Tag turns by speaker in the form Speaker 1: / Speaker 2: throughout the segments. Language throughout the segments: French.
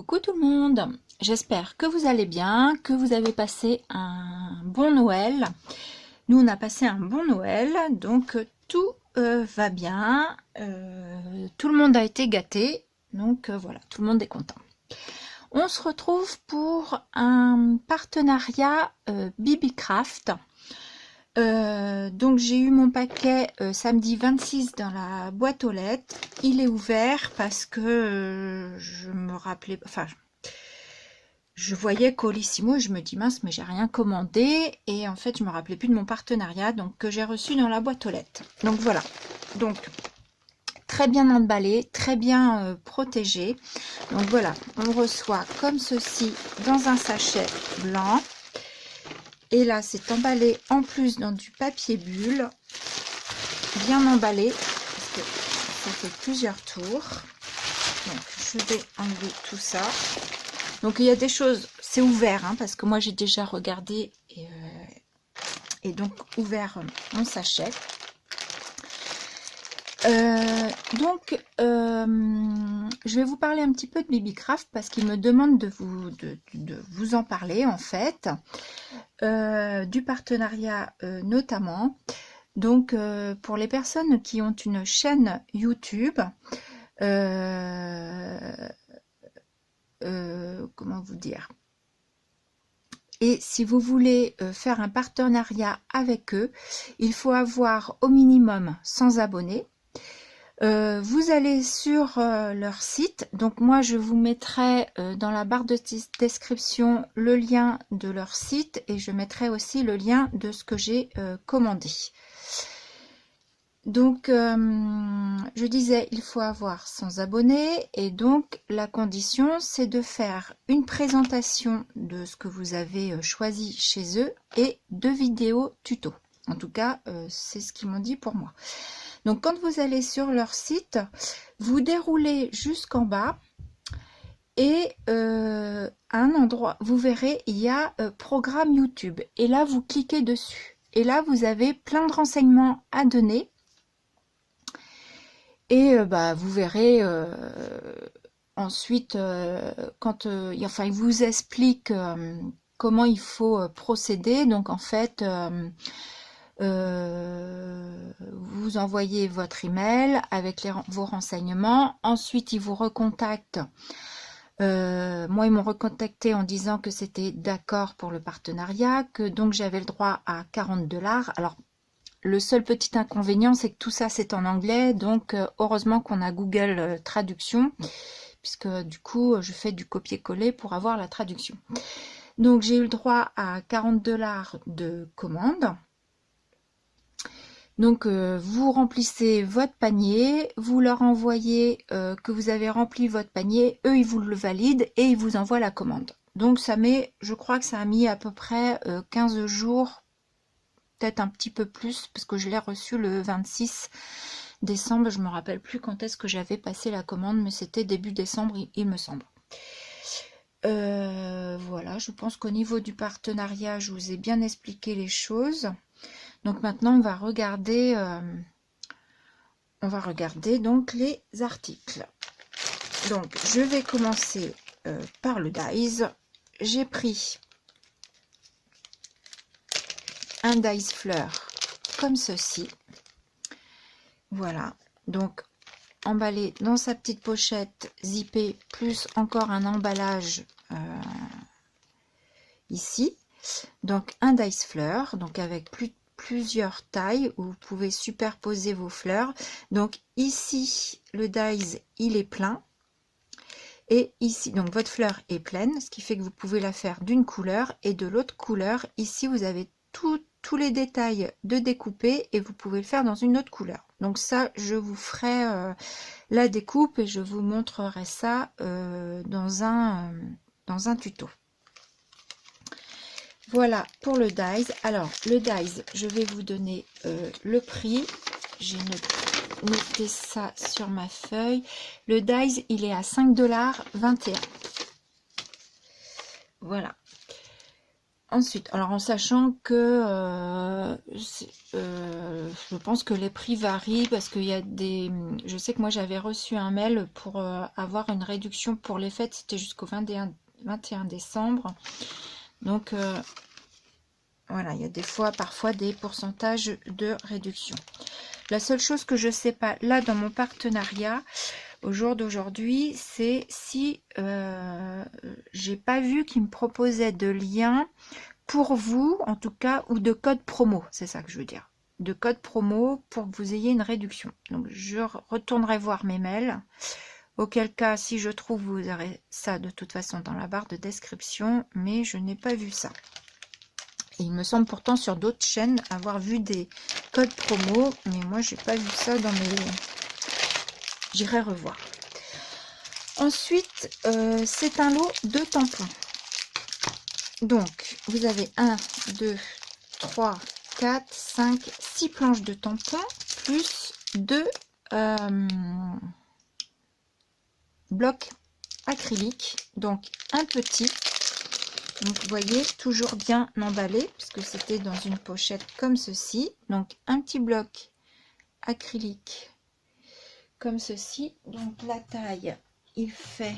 Speaker 1: Coucou tout le monde, j'espère que vous allez bien, que vous avez passé un bon Noël. Nous on a passé un bon Noël, donc tout va bien, tout le monde a été gâté, donc voilà, tout le monde est content. On se retrouve pour un partenariat Bibicraft. Donc j'ai eu mon paquet samedi 26 dans la boîte aux lettres. Il est ouvert parce que je me rappelais, enfin je voyais Colissimo et je me dis mince mais j'ai rien commandé et en fait je me rappelais plus de mon partenariat donc que j'ai reçu dans la boîte aux lettres. Donc voilà, donc très bien emballé, très bien protégé. Donc voilà, on reçoit comme ceci dans un sachet blanc. Et là, c'est emballé en plus dans du papier bulle, bien emballé, parce que ça fait plusieurs tours. Donc, je vais enlever tout ça. Donc, il y a des choses, c'est ouvert, hein, parce que moi, j'ai déjà regardé et donc ouvert mon sachet. Je vais vous parler un petit peu de Bibicraft parce qu'il me demande de vous en parler en fait, du partenariat notamment. Donc pour les personnes qui ont une chaîne YouTube, comment vous dire, et si vous voulez faire un partenariat avec eux, il faut avoir au minimum 100 abonnés. Vous allez sur leur site, donc moi je vous mettrai dans la barre de description le lien de leur site et je mettrai aussi le lien de ce que j'ai commandé. Donc je disais il faut avoir 100 abonnés et donc la condition c'est de faire une présentation de ce que vous avez choisi chez eux et 2 vidéos tuto. En tout cas c'est ce qu'ils m'ont dit pour moi. Donc quand vous allez sur leur site, vous déroulez jusqu'en bas et à un endroit, vous verrez, il y a programme YouTube. Et là, vous cliquez dessus. Et là, vous avez plein de renseignements à donner. Et vous verrez ensuite, quand enfin, il vous explique comment il faut procéder. Donc en fait... vous envoyez votre email avec vos renseignements. Ensuite, ils vous recontactent. Moi, ils m'ont recontacté en disant que c'était d'accord pour le partenariat, que donc j'avais le droit à 40 $. Alors, le seul petit inconvénient, c'est que tout ça, c'est en anglais. Donc, heureusement qu'on a Google Traduction, puisque du coup, je fais du copier-coller pour avoir la traduction. Donc, j'ai eu le droit à 40 $ de commande. Donc, vous remplissez votre panier, vous leur envoyez que vous avez rempli votre panier, eux, ils vous le valident et ils vous envoient la commande. Donc, ça met, je crois que ça a mis à peu près 15 jours, peut-être un petit peu plus, parce que je l'ai reçu le 26 décembre. Je me rappelle plus quand est-ce que j'avais passé la commande, mais c'était début décembre, il me semble. Voilà, je pense qu'au niveau du partenariat, je vous ai bien expliqué les choses. Donc maintenant, on va regarder donc les articles. Donc, je vais commencer par le dies. J'ai pris un dies fleur comme ceci. Voilà. Donc, emballé dans sa petite pochette zippée, plus encore un emballage ici. Donc, un dies fleur, donc avec plusieurs tailles où vous pouvez superposer vos fleurs. Donc ici le dies il est plein et ici donc votre fleur est pleine, ce qui fait que vous pouvez la faire d'une couleur et de l'autre couleur. Ici vous avez tous les détails de découper et vous pouvez le faire dans une autre couleur. Donc ça je vous ferai la découpe et je vous montrerai ça dans un tuto. Voilà pour le dies. Alors, le dies, je vais vous donner le prix. J'ai noté ça sur ma feuille. Le dies, il est à 5,21 $. Voilà. Ensuite, alors en sachant que je pense que les prix varient parce qu'il y a des... Je sais que moi j'avais reçu un mail pour avoir une réduction pour les fêtes, c'était jusqu'au 21 décembre. Donc voilà, il y a des fois, parfois des pourcentages de réduction. La seule chose que je ne sais pas là dans mon partenariat au jour d'aujourd'hui, c'est si j'ai pas vu qu'ils me proposaient de liens pour vous, en tout cas, ou de code promo, c'est ça que je veux dire. De code promo pour que vous ayez une réduction. Donc, je retournerai voir mes mails. Auquel cas, si je trouve, vous aurez ça de toute façon dans la barre de description, mais je n'ai pas vu ça. Et il me semble pourtant sur d'autres chaînes avoir vu des codes promo, mais moi, j'ai pas vu ça dans mes... J'irai revoir. Ensuite, c'est un lot de tampons. Donc, vous avez 1, 2, 3, 4, 5, 6 planches de tampons, plus 2 blocs acryliques. Donc, un petit. Donc, vous voyez, toujours bien emballé, puisque c'était dans une pochette comme ceci. Donc, un petit bloc acrylique comme ceci. Donc, la taille, il fait...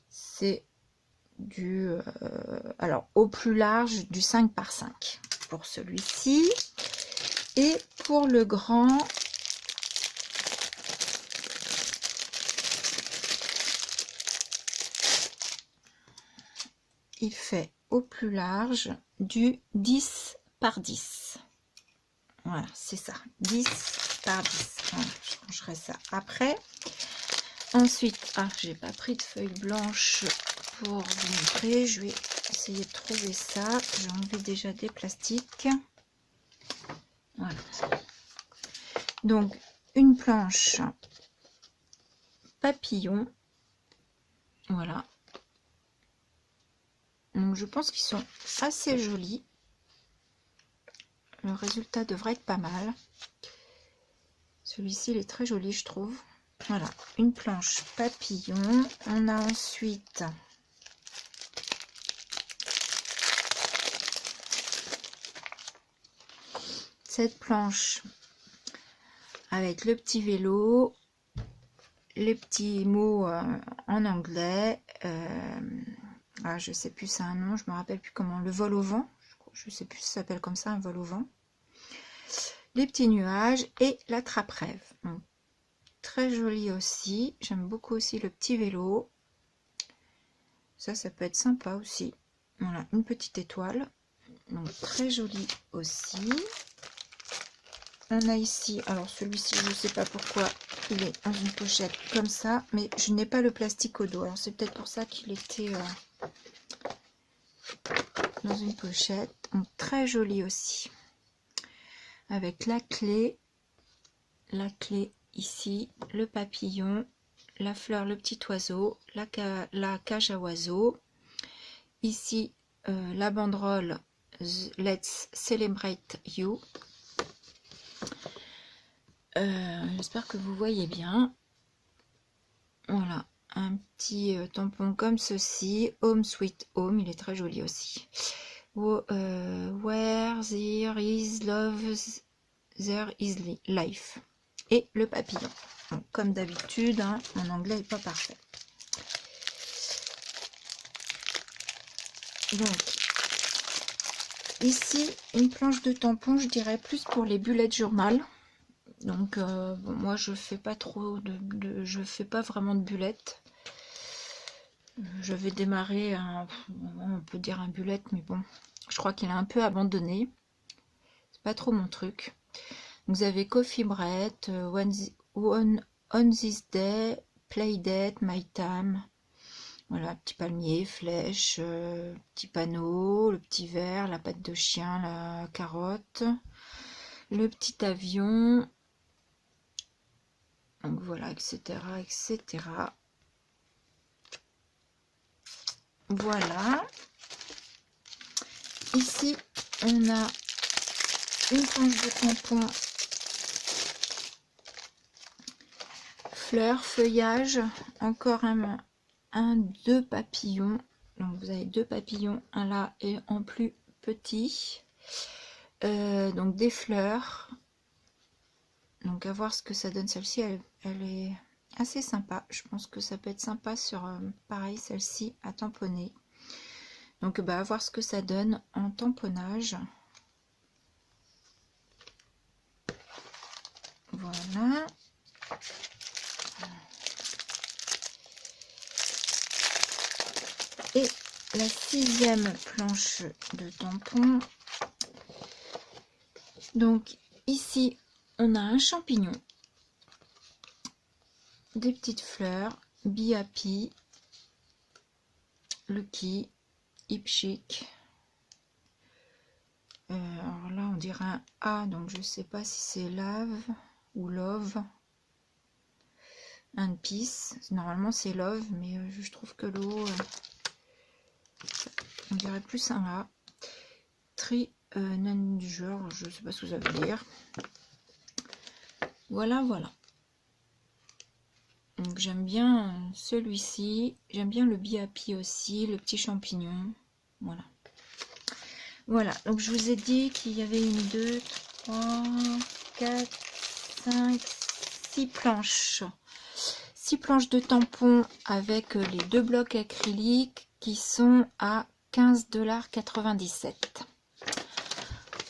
Speaker 1: C'est du... alors, au plus large, du 5 par 5 pour celui-ci. Et pour le grand... il fait au plus large du 10 par 10. Voilà, c'est ça. 10 par 10. Voilà, je rangerai ça après. Ensuite, j'ai pas pris de feuille blanche pour vous montrer. Je vais essayer de trouver ça. J'ai enlevé déjà des plastiques. Voilà. Donc, une planche papillon. Voilà. Donc, je pense qu'ils sont assez jolis. Le résultat devrait être pas mal. Celui-ci, il est très joli, je trouve. Voilà, une planche papillon. On a ensuite cette planche avec le petit vélo, les petits mots en anglais. Je sais plus, c'est un nom, je me rappelle plus comment. Le vol au vent, je sais plus si ça s'appelle comme ça, un vol au vent. Les petits nuages et la trappe-rêve. Très joli aussi. J'aime beaucoup aussi le petit vélo. Ça peut être sympa aussi. Voilà, une petite étoile. Donc, très joli aussi. On a ici, alors celui-ci, je ne sais pas pourquoi il est dans une pochette comme ça, mais je n'ai pas le plastique au dos. Alors, c'est peut-être pour ça qu'il était dans une pochette. Donc, très joli aussi. Avec la clé ici, le papillon, la fleur, le petit oiseau, la cage à oiseaux. Ici, la banderole Let's Celebrate You. J'espère que vous voyez bien. Voilà, un petit tampon comme ceci. Home Sweet Home, il est très joli aussi. Where there is love, there is life. Et le papillon. Donc, comme d'habitude, hein, mon anglais n'est pas parfait. Donc, ici, une planche de tampon, je dirais plus pour les bullet journal. Donc, bon, moi, je fais pas trop je fais pas vraiment de bullet. Je vais démarrer on peut dire un bullet, mais bon, je crois qu'il est un peu abandonné. C'est pas trop mon truc. Vous avez Coffee Bread, on This Day, Play Date, My Time. Voilà, petit palmier, flèche, petit panneau, le petit verre, la patte de chien, la carotte, le petit avion. Donc voilà, etc., etc. Voilà. Ici, on a une planche de tampon, fleurs, feuillage, encore deux papillons. Donc vous avez 2 papillons, un là et en plus petit. Donc des fleurs. Donc à voir ce que ça donne. Celle-ci, elle est assez sympa. Je pense que ça peut être sympa sur, pareil, celle-ci à tamponner. Donc à voir ce que ça donne en tamponnage. Voilà. Et la 6e planche de tampon. Donc ici, on a un champignon, des petites fleurs, Be Happy, Lucky, Hip Chic. Alors là, on dirait un A, donc je sais pas si c'est Love ou Love. Un Peace, normalement c'est Love, mais je trouve que l'eau, on dirait plus un A. Tri non du genre, je sais pas ce que ça veut dire. Voilà, voilà. Donc j'aime bien celui-ci, j'aime bien le Be Happy aussi, le petit champignon. Voilà. Voilà, donc je vous ai dit qu'il y avait 1, 2, 3, 4, 5, 6 planches. 6 planches de tampons avec les 2 blocs acryliques qui sont à 15,97 $.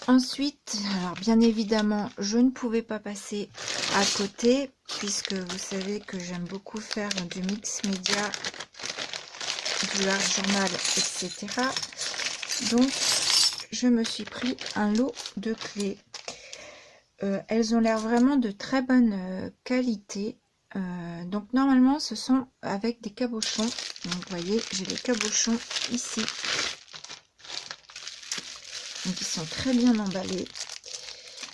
Speaker 1: Ensuite, alors bien évidemment, je ne pouvais pas passer à côté puisque vous savez que j'aime beaucoup faire du mix média, du art journal, etc. Donc, je me suis pris un lot de clés. Elles ont l'air vraiment de très bonne qualité. Donc normalement ce sont avec des cabochons. Donc vous voyez, j'ai les cabochons ici. Donc ils sont très bien emballés.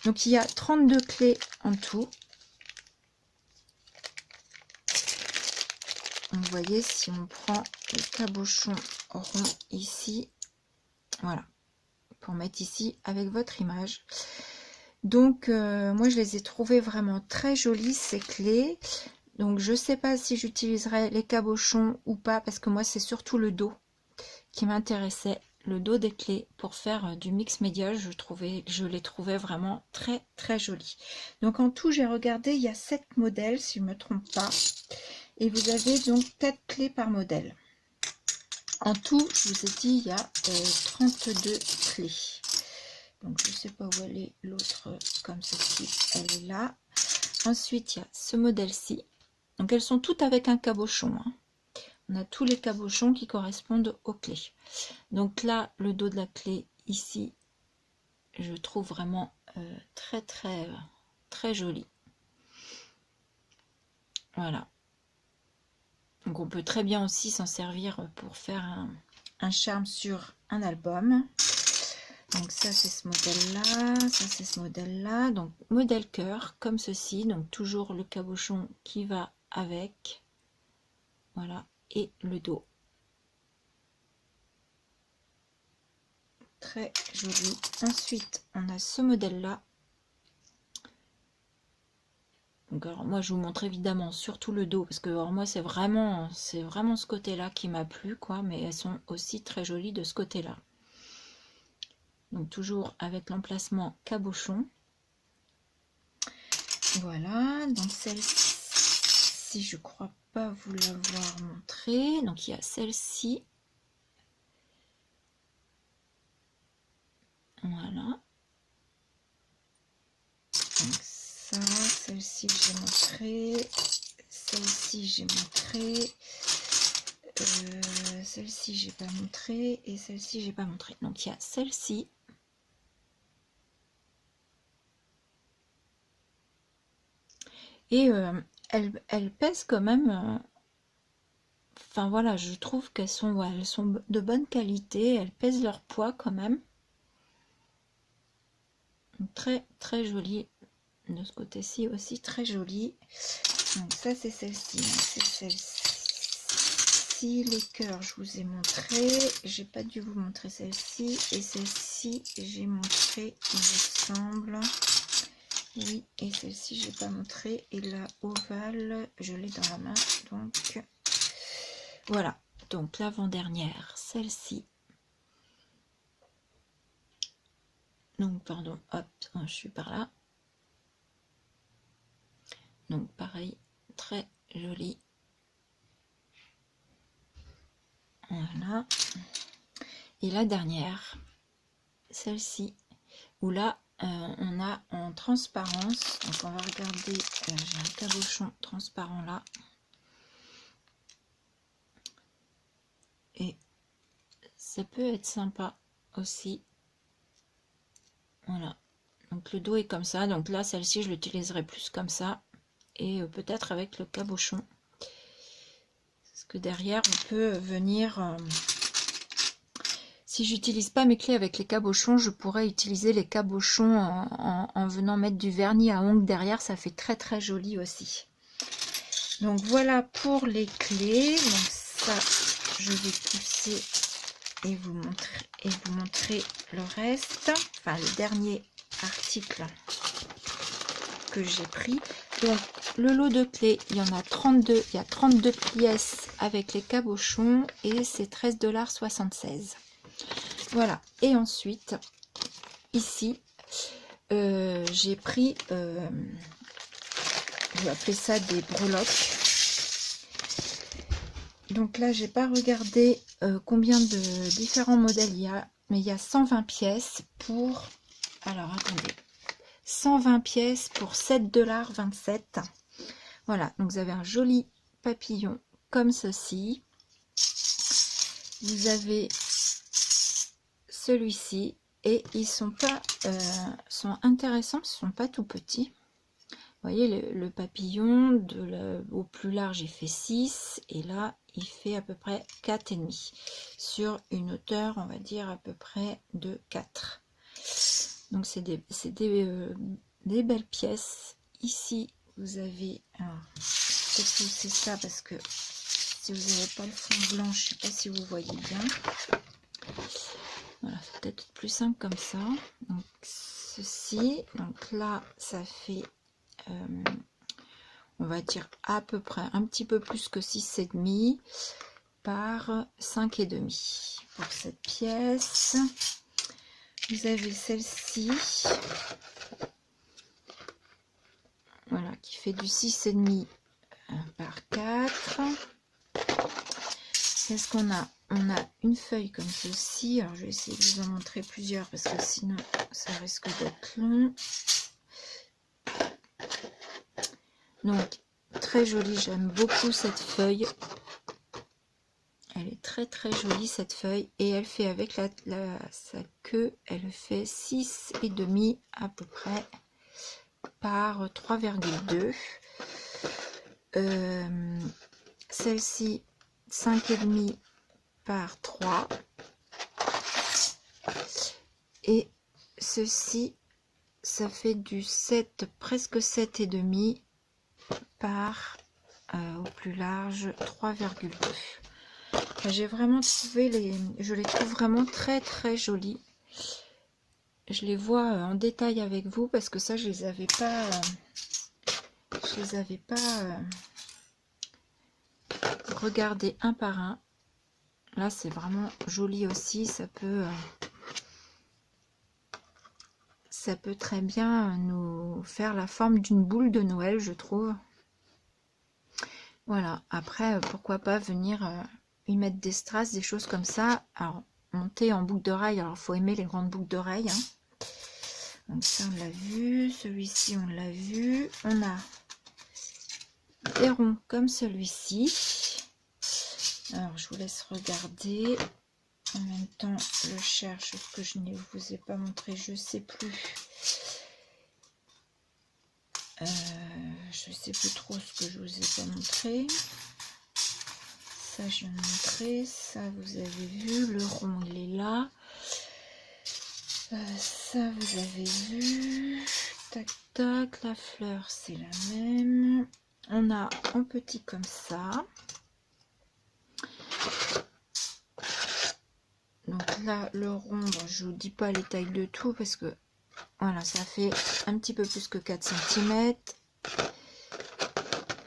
Speaker 1: Donc il y a 32 clés en tout. Donc vous voyez, si on prend le cabochon rond ici, voilà, pour mettre ici avec votre image. Donc moi je les ai trouvées vraiment très jolies ces clés. Donc je sais pas si j'utiliserai les cabochons ou pas, parce que moi c'est surtout le dos qui m'intéressait, le dos des clés pour faire du mix média. Je les trouvais vraiment très très jolies. Donc en tout j'ai regardé, il y a 7 modèles si je me trompe pas, et vous avez donc 4 clés par modèle. En tout, je vous ai dit, il y a 32 clés. Donc je sais pas où elle est, l'autre comme ceci, elle est là. Ensuite il y a ce modèle-ci. Donc elles sont toutes avec un cabochon, hein. On a tous les cabochons qui correspondent aux clés. Donc là, le dos de la clé ici, je trouve vraiment très très très joli. Voilà. Donc on peut très bien aussi s'en servir pour faire un charme sur un album. Donc ça c'est ce modèle-là, ça c'est ce modèle-là. Donc modèle cœur comme ceci. Donc toujours le cabochon qui va avec. Voilà. Et le dos. Très joli. Ensuite, on a ce modèle-là. Donc alors moi je vous montre évidemment surtout le dos parce que alors, moi c'est vraiment ce côté-là qui m'a plu quoi, mais elles sont aussi très jolies de ce côté-là. Donc toujours avec l'emplacement cabochon. Voilà, donc celle-ci je crois pas vous l'avoir montré. Donc il y a celle-ci. Voilà. Donc ça, celle-ci j'ai montré. Celle-ci j'ai montré. Celle-ci j'ai pas montré. Et celle-ci j'ai pas montré. Donc il y a celle-ci. Et elles pèsent quand même. Enfin voilà, je trouve qu'elles sont, ouais, elles sont de bonne qualité. Elles pèsent leur poids quand même. Très très jolie. De ce côté-ci aussi très jolie. Donc ça c'est celle-ci. C'est celle-ci. Les cœurs je vous ai montré. J'ai pas dû vous montrer celle-ci. Et celle-ci j'ai montré, il me semble. Oui, et celle-ci j'ai pas montré. Et la ovale, je l'ai dans la main. Donc voilà. donc l'avant-dernière, celle-ci. Donc, pardon, hop, je suis par là. Donc, pareil, très joli. Voilà. Et la dernière, celle-ci, où là, on a en transparence. Donc, on va regarder, j'ai un cabochon transparent là. Et ça peut être sympa aussi. Voilà. Donc, le dos est comme ça. Donc là, celle-ci, je l'utiliserai plus comme ça. Et peut-être avec le cabochon. Parce que derrière, on peut venir... si j'utilise pas mes clés avec les cabochons, je pourrais utiliser les cabochons en venant mettre du vernis à ongles derrière. Ça fait très très joli aussi. Donc voilà pour les clés. Donc ça, je vais pousser et vous montrer le reste. Enfin, le dernier article que j'ai pris. Donc le lot de clés, il y en a 32. Il y a 32 pièces avec les cabochons et c'est 13,76 $. Voilà, et ensuite, ici, j'ai pris, je vais appeler ça des breloques. Donc là, j'ai pas regardé combien de différents modèles il y a, mais il y a 120 pièces pour, alors attendez, 120 pièces pour 7,27 $. Voilà, donc vous avez un joli papillon comme ceci. Vous avez celui-ci et ils sont pas sont intéressants, ils sont pas tout petits. Vous voyez le papillon au plus large il fait 6 et là il fait à peu près 4,5 sur une hauteur on va dire à peu près de 4. Donc c'est des belles pièces. Ici vous avez, alors je vais pousser ça parce que si vous n'avez pas le fond blanc, je sais pas si vous voyez bien. Voilà, c'est peut-être plus simple comme ça. Donc ceci, donc là ça fait on va dire à peu près un petit peu plus que 6,5 par 5,5 pour cette pièce. Vous avez celle-ci, voilà, qui fait du 6,5 par 4. Qu'est-ce qu'on a? On a une feuille comme ceci. Alors je vais essayer de vous en montrer plusieurs parce que sinon ça risque d'être long. Donc très jolie, j'aime beaucoup cette feuille. Elle est très très jolie cette feuille et elle fait avec sa queue, elle fait 6,5 à peu près par 3,2. Celle-ci 5,5 par 3 et ceci ça fait du 7, presque 7,5 par au plus large 3,2. J'ai vraiment trouvé je les trouve vraiment très très jolies. Je les vois en détail avec vous parce que ça je les avais pas regardé un par un. Là c'est vraiment joli aussi, ça peut très bien nous faire la forme d'une boule de Noël, je trouve. Voilà, après pourquoi pas venir y mettre des strass, des choses comme ça. Alors monter en boucle d'oreille, alors il faut aimer les grandes boucles d'oreilles, hein. Donc ça on l'a vu, celui-ci on l'a vu, on a des ronds comme celui-ci. Alors je vous laisse regarder, en même temps je cherche ce que je ne vous ai pas montré, je sais plus. Je sais plus trop ce que je vous ai pas montré. Ça je viens de montrer, ça vous avez vu, le rond il est là. Ça vous avez vu, tac tac, la fleur c'est la même. On a en petit comme ça. Donc là le rond, bon, je vous dis pas les tailles de tout parce que voilà, ça fait un petit peu plus que 4 cm.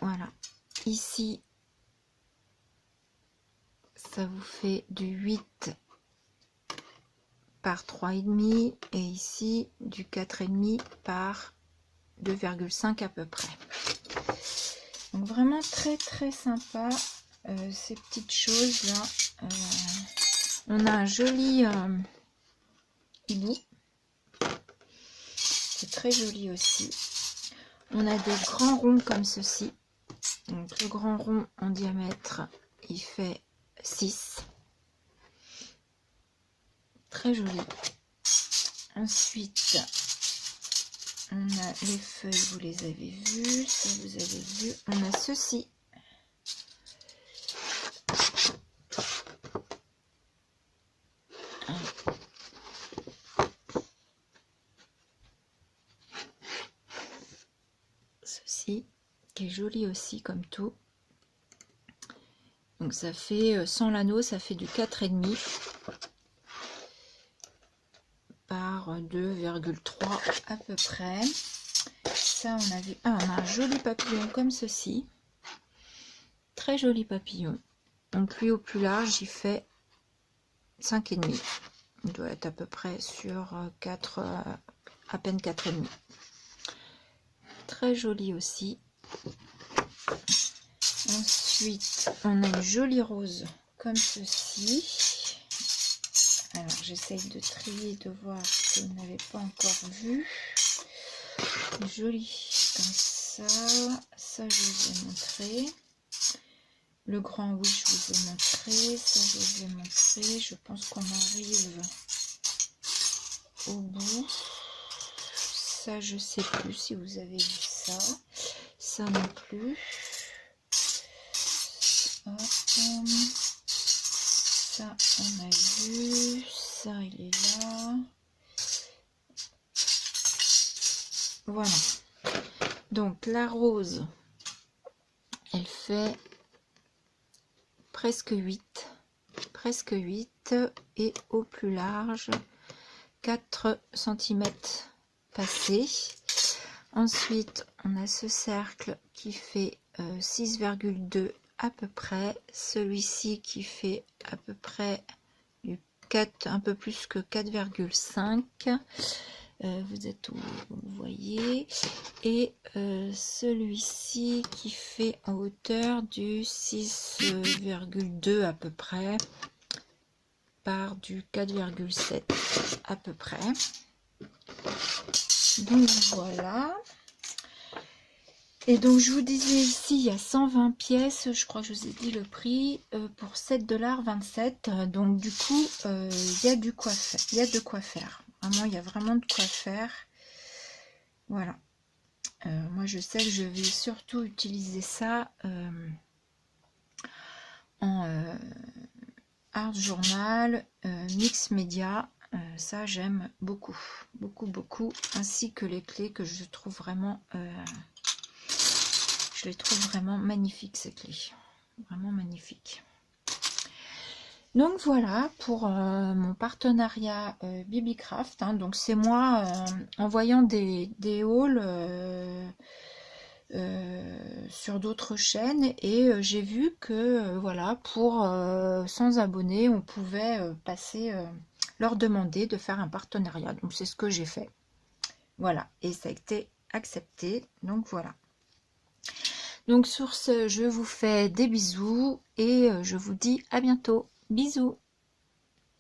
Speaker 1: Voilà, ici ça vous fait du 8 par 3,5 et ici du 4,5 par 2,5 à peu près. Donc vraiment très sympa ces petites choses là. On a un joli hibou, c'est très joli aussi. On a des grands ronds comme ceci. Donc le grand rond en diamètre il fait 6, très joli. Ensuite on a les feuilles, vous les avez vues, ça vous avez vu. On a ceci. Ceci, qui est joli aussi comme tout. Donc ça fait, sans l'anneau, ça fait du 4,5 par 2,3 à peu près. Ça on a vu. Ah, on a un joli papillon comme ceci, très joli papillon. Donc lui au plus large il fait 5,5, il doit être à peu près sur 4, à peine 4,5. Très joli aussi. Ensuite on a une jolie rose comme ceci. Alors j'essaye de trier, de voir si vous n'avez pas encore vu. Joli comme ça. Ça je vous ai montré. Le grand, oui, je vous ai montré. Ça je vous ai montré. Je pense qu'on arrive au bout. Ça je sais plus si vous avez vu ça. Ça non plus. Hop. Ça on a vu. Ça il est là. Voilà. Donc la rose, elle fait presque 8. Presque 8 et au plus large 4 cm passés. Ensuite on a ce cercle qui fait 6,2 à peu près. Celui-ci qui fait à peu près du 4, un peu plus que 4,5. Vous êtes où vous voyez, et celui-ci qui fait en hauteur du 6,2 à peu près par du 4,7 à peu près. Donc voilà. Et donc je vous disais ici il y a 120 pièces, je crois que je vous ai dit le prix, pour 7,27 $. Donc du coup il y a du quoi faire, il y a de quoi faire. Vraiment, il y a vraiment de quoi faire. Voilà. Moi je sais que je vais surtout utiliser ça en art journal, mix média. Ça j'aime beaucoup, beaucoup, ainsi que les clés que je trouve vraiment je les trouve vraiment magnifiques, ces clés, vraiment magnifiques. Donc voilà pour mon partenariat Bibicraft, hein. Donc c'est moi en voyant des hauls sur d'autres chaînes, et j'ai vu que voilà, pour 100 abonnés on pouvait passer, leur demander de faire un partenariat. Donc c'est ce que j'ai fait, voilà, et ça a été accepté. Donc voilà. Donc sur ce, je vous fais des bisous et je vous dis à bientôt. Bisous.